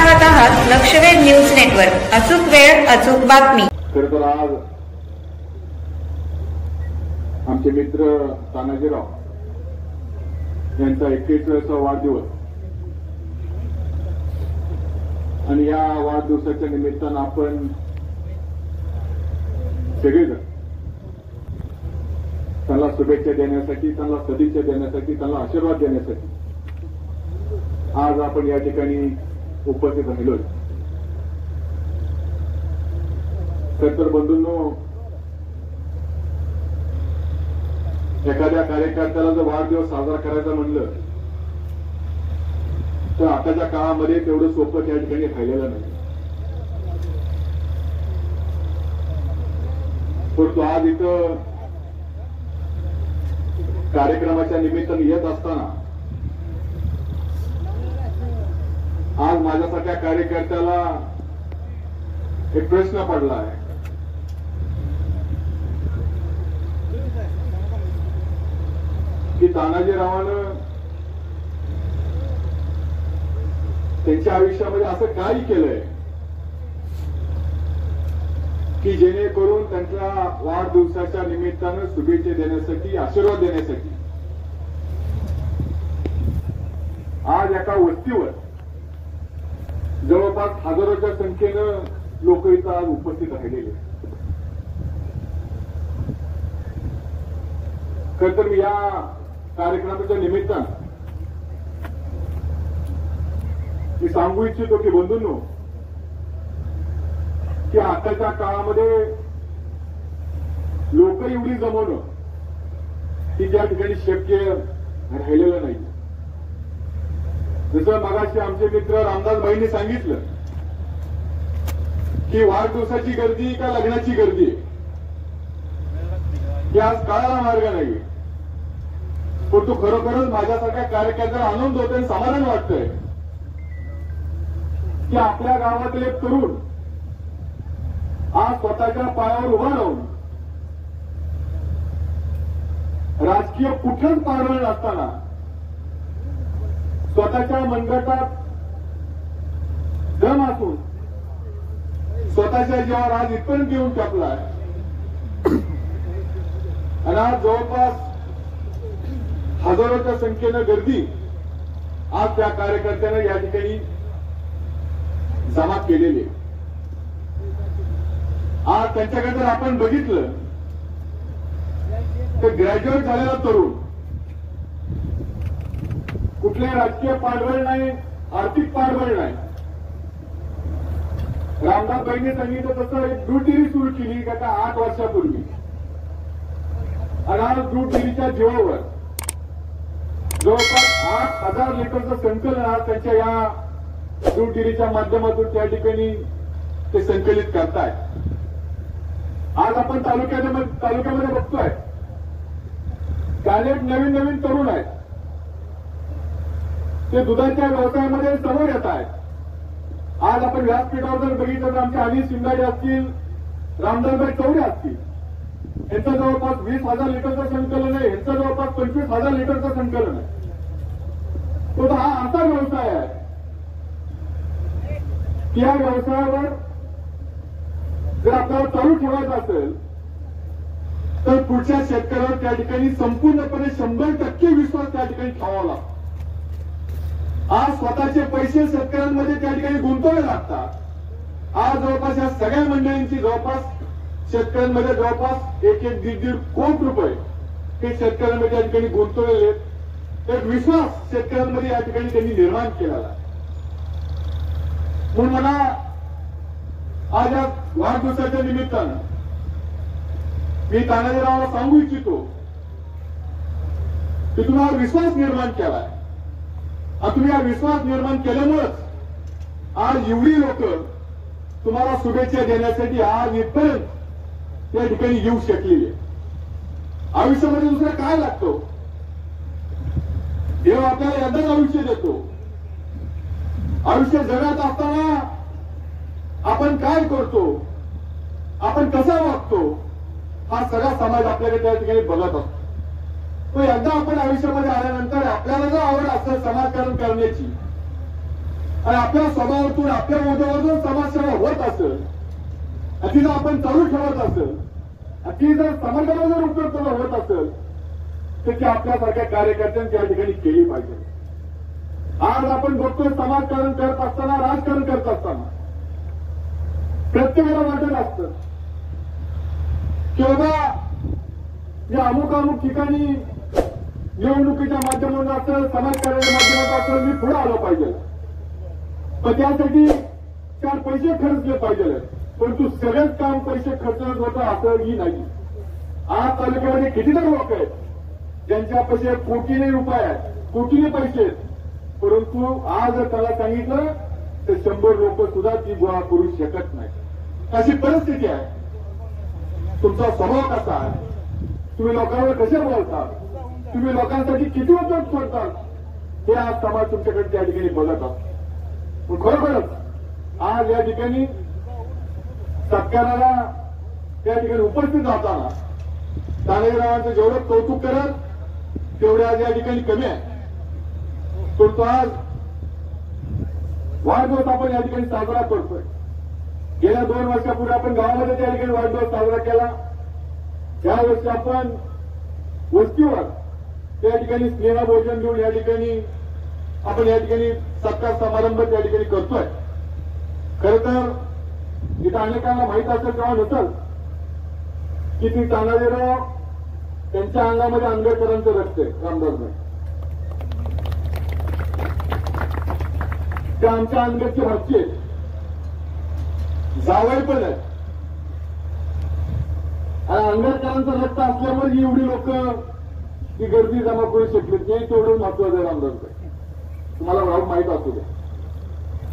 पाहत आहात लक्षवेध news network. अचूक वेळ अचूक बातमी. खरं तर आज आमचे मित्र तानाजीराव यांचा 41वा वाढदिवस आणि या वाढदिवसाच्या निमित्तानं आपण सगळेजण त्यांना शुभेच्छा देण्यासाठी, त्यांना सदिच्छा देण्यासाठी, त्यांना आशीर्वाद देण्यासाठी आज आपण या ठिकाणी उपस्थित राहिलोय. तर बंधूंनो, एखाद्या कार्यकर्त्याला जर वाढदिवस साजरा करायचा म्हणलं तर आताच्या काळामध्ये तेवढं सोपं त्या ठिकाणी राहिलेलं नाही. परंतु आज इथं कार्यक्रमाच्या निमित्ताने येत असताना आज माझ्यासारख्या कार्यकर्त्याला एक प्रश्न पडला आहे की तानाजीरावानं त्यांच्या आयुष्यामध्ये असं काय केलंय की जेणेकरून त्यांच्या वाढदिवसाच्या निमित्तानं शुभेच्छा देण्यासाठी, आशीर्वाद देण्यासाठी आज एका वस्तीवर जवळपास हजारोच्या संख्येनं लोक इथं आज उपस्थित राहिलेले. खरं तर मी या कार्यक्रमाच्या निमित्तानं मी सांगू इच्छितो की बंधूंनो, की आताच्या काळामध्ये लोक एवढी जमवणं की त्या ठिकाणी शक्य राहिलेलं नाही. जसं मगाशी आमचे मित्र रामदासभाईंनी सांगितलं की वाढदिवसाची गर्दी का लग्नाची गर्दी की आज काळाला मार्ग नाही. परंतु खरोखरच माझ्यासारख्या कार्यकर्त्याला आनंद होतोय आणि समाधान वाटतंय की आपल्या गावातील एक तरुण आज स्वतःच्या पायावर उभा राहून राजकीय कुठलंच पारवण असताना स्वतःच्या मनगटात दम असून स्वतःच्या जीवावर आज इथपर्यंत येऊन टाकलाय. आणि आज जवळपास हजारोच्या संख्येनं गर्दी आज त्या कार्यकर्त्यानं या ठिकाणी जमा केलेली. आज त्यांच्याकडे जर आपण बघितलं तर ग्रॅज्युएट झालेला तरुण, कुठले राजकीय पाठबळ नाही, आर्थिक पाठबळ नाही. रामदासभाईंनी सांगितलं तसं एक दूध डेअरी सुरू केली का 8 वर्षापूर्वी. आणि आज दूध डेअरीच्या जीवावर जवळपास 8,000 लिटरचं संकलन आज त्यांच्या या दूध डेअरीच्या माध्यमातून त्या ठिकाणी ते संकलित करताय. आज आपण तालुक्यामध्ये बघतोय की अनेक नवीन नवीन तरुण आहेत, ते दुधाच्या व्यवसायामध्ये समोर येत आहेत. आज आपण व्यासपीठावर जर बघितलं तर आमचे अनिल शिंगाडे असतील, रामदासभाई चौरे असतील, यांचं जवळपास 20,000 लिटरचं संकलन आहे, यांचं जवळपास 25,000 लिटरचं संकलन आहे. तो हा असा व्यवसाय आहे की या व्यवसायावर जर आपल्याला चालू ठेवायचं असेल तर पुढच्या शेतकऱ्यावर त्या ठिकाणी संपूर्णपणे 100% विश्वास त्या ठिकाणी ठेवावा लागतो. आज स्वतःचे पैसे शेतकऱ्यांमध्ये त्या ठिकाणी गुंतवावे लागतात. आज जवळपास या सगळ्या मंडळींची जवळपास शेतकऱ्यांमध्ये जवळपास 1-1.5 कोटी रुपये हे शेतकऱ्यांमध्ये या ठिकाणी गुंतवलेले एक विश्वास शेतकऱ्यांमध्ये या ठिकाणी त्यांनी निर्माण केलेला. म्हणून मला आज या वाढदिवसाच्या निमित्तानं मी तानाजीरावाला सांगू इच्छितो की तुम्हाला विश्वास निर्माण केलाय. तुम्ही हा विश्वास निर्माण केल्यामुळेच आज एवढी लोक तुम्हाला शुभेच्छा देण्यासाठी आज इथपर्यंत त्या ठिकाणी येऊ शकलेली. आयुष्यामध्ये दुसरा काय लागतो? देव आपल्याला एकदाच आयुष्य देतो. आयुष्य जगात असताना आपण काय करतो, आपण कसा वागतो, हा सगळा समाज आपल्याकडे त्या ठिकाणी बघत असतो. तो एकदा आपण आयुष्यामध्ये आल्यानंतर आपल्याला जर आवड असेल समाजकारण करण्याची आणि आपल्या स्वभावातून आपल्या उद्योगातून समाजसेवा होत असेल, ती जर आपण चालू ठेवत असेल, ती जर समाजाला जर उपयोग होत असेल, तर ती आपल्यासारख्या कार्यकर्त्यांनी त्या ठिकाणी केली पाहिजे. आज आपण बघतोय समाजकारण करत असताना, राजकारण करत असताना प्रत्येकाला वाटत असतं की बाबा या अमुक ठिकाणी निवडणुकीच्या माध्यमातून असेल, समाजकार्याच्या माध्यमातून असेल, मी पुढे आलो पाहिजे, पण त्यासाठी 4 पैसे खर्चले पाहिजे. परंतु सगळंच काम पैसे खर्चत होतं असंही नाही. आज तालुक्यामध्ये कितीतरी लोक आहेत ज्यांच्या पैसे कोटीने रुपये आहेत, कोटीने पैसे आहेत, परंतु आज जर त्याला सांगितलं तर 100 लोक सुद्धा ती गोळा करू शकत नाही. अशी परिस्थिती आहे. तुमचा स्वभाव कसा आहे, तुम्ही लोकांवर कसे बोलता, तुम्ही लोकांसाठी किती उपयोग करतात, हे आज समाज तुमच्याकडे त्या ठिकाणी बघत असतो. खरोखरच आज या ठिकाणी सत्काराला त्या ठिकाणी उपस्थित राहताना तानाजीरावांचं जेवढं कौतुक करत तेवढे आज या ठिकाणी कमी आहे. परंतु आज वाढदिवस आपण या ठिकाणी साजरा करतोय. गेल्या 2 वर्षापूर्वी आपण गावामध्ये त्या ठिकाणी वाढदिवस साजरा केला. यावर्षी आपण वस्तीवर त्या ठिकाणी स्नेहभोजन घेऊन या ठिकाणी आपण या ठिकाणी सत्कार समारंभ त्या ठिकाणी करतोय. खरं तर इथं अनेकांना माहित असेल किंवा नसेल की ती तानाजीराव त्यांच्या अंगामध्ये आंबेडकरांचं रक्त आहे. रामदासभाई ते आमच्या अंगाचे भाषे जावई पण आहेत आणि आंबेडकरांचं रक्त असल्यामुळे एवढी लोक ही गर्दी जमा करू शकलीत नाही. तेवढं महत्वाचं आहे रामदासभाई, तुम्हाला माहित असू द्या.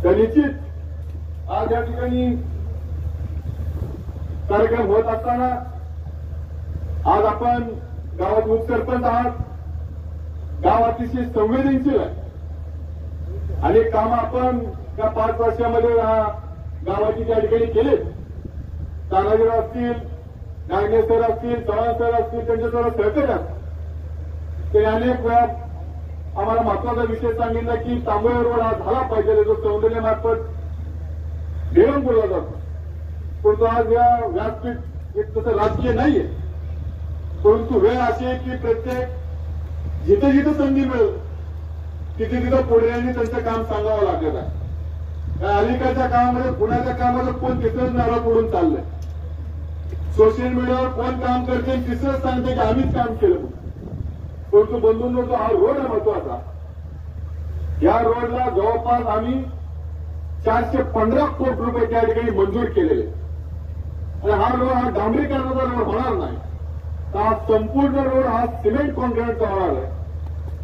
तर निश्चित आज या ठिकाणी कार्यक्रम होत असताना आज आपण गावात उपसरपंच आहात. गाव अतिशय संवेदनशील आहे. अनेक काम आपण त्या 5 वर्षामध्ये गावाची त्या ठिकाणी केले. तानाजीराव असतील, नागणे सर असतील, चव्हाण सर असतील, त्यांच्यासोबत सहकार्यात ते अनेक वेळा आम्हाला महत्वाचा विषय सांगितला की तांबोळे रोड हा झाला पाहिजे, जो सौंदर्यामार्फत बेरंगपुरला जातो. परंतु आज या व्यासपीठ एक तसं राजकीय नाहीये, परंतु वेळ अशी आहे की प्रत्येक जिथे जिथे संधी मिळेल तिथे तिथं पुढऱ्यांनी त्यांचं काम सांगावं लागलं आहे. या अलीकडच्या काळामध्ये पुण्याच्या कामाला कोण तिथंच नारळ पडून चाललंय. सोशल मीडियावर कोण काम करते तिसरंच सांगते की आम्हीच काम केलं. परंतु बंधूंनो, जो हा रोड आहे महत्वाचा, या रोडला जवळपास आम्ही 415 कोटी रुपये त्या ठिकाणी मंजूर केलेले. आणि हा रोड हा डांबरीकरणाचा रोड होणार नाही, तर हा संपूर्ण रोड हा सिमेंट कॉन्क्रीटचा होणार आहे.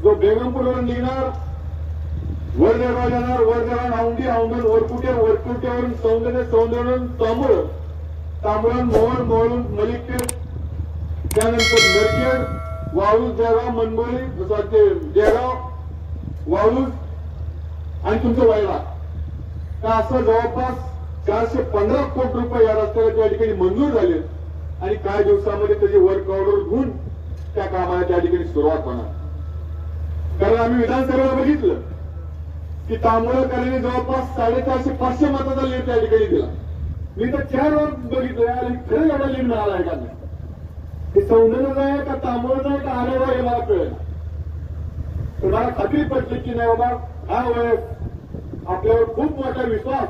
जो बेगमपूरवरून निघणार, वर देवाला जाणार, वर देवा औंढी, औंढून वरकुटे, वरकुट्यावरून सौंदर्य, सौंदर्यावरून तांबळ, तांबळून मोहन, मोहळून मलिकपेठ, त्यानंतर नरखेड, वाळूज, देगाव, मनबोली, देगाव, वाळूज आणि तुमचं वैरा, तर असं जवळपास 415 कोटी रुपये या रस्त्याला त्या ठिकाणी मंजूर झाले. आणि काही दिवसामध्ये त्याचे वर्क ऑर्डर घेऊन त्या कामाला त्या ठिकाणी सुरुवात होणार. कारण आम्ही विधानसभेला बघितलं की तांबोळकरांनी जवळपास 450-500 मताचा लीड त्या ठिकाणी दिला. मी तर 4 वर बघितलं, खरं एवढा लीड मिळाला आहे का नाही. ते सौंदर्यच आहे का तांबोळच आहे का आलेला हे मला कळेल. तर मला खात्री पटली की नाही बाबा, हा वेळेस आपल्यावर खूप मोठा विश्वास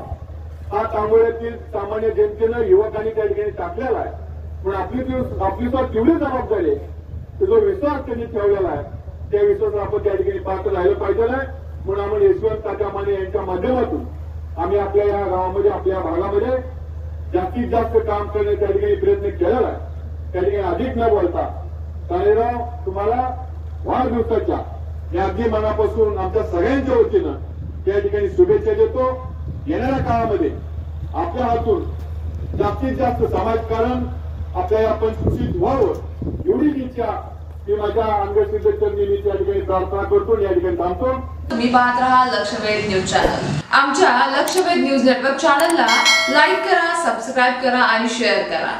हा तांबोळ्यातील सामान्य जनतेनं, युवकांनी त्या ठिकाणी टाकलेला आहे. पण आपली स्वतः तेवढी जबाबदारी आहे की जो विश्वास त्यांनी ठेवलेला आहे त्या विश्वासाला आपण त्या ठिकाणी पात्र राहिलं पाहिजे. म्हणून आम्ही यशवंत काका माने यांच्या माध्यमातून आम्ही आपल्या या गावामध्ये, आपल्या भागामध्ये जास्तीत जास्त काम करण्याचा त्या ठिकाणी प्रयत्न केलेला आहे. त्या ठिकाणी अधिक न बोलता तानाजीराव, तुम्हाला वाढदिवसाच्या या अगदी मनापासून आमच्या सगळ्यांच्या वतीनं त्या ठिकाणी शुभेच्छा देतो. येणाऱ्या काळामध्ये आपल्या हातून जास्तीत जास्त समाजकारण आपल्याला आपण सुशिक्षित व्हावं एवढीच इच्छा मी माझ्या अंगसिद्धचरणी मी त्या ठिकाणी प्रार्थना करतो. या ठिकाणी थांबतो. तुम्ही पाहत राहा लक्षवेध न्यूज चॅनल. आमच्या लक्षवेध न्यूज नेटवर्क चॅनलला लाईक करा, सबस्क्राईब करा आणि शेअर करा.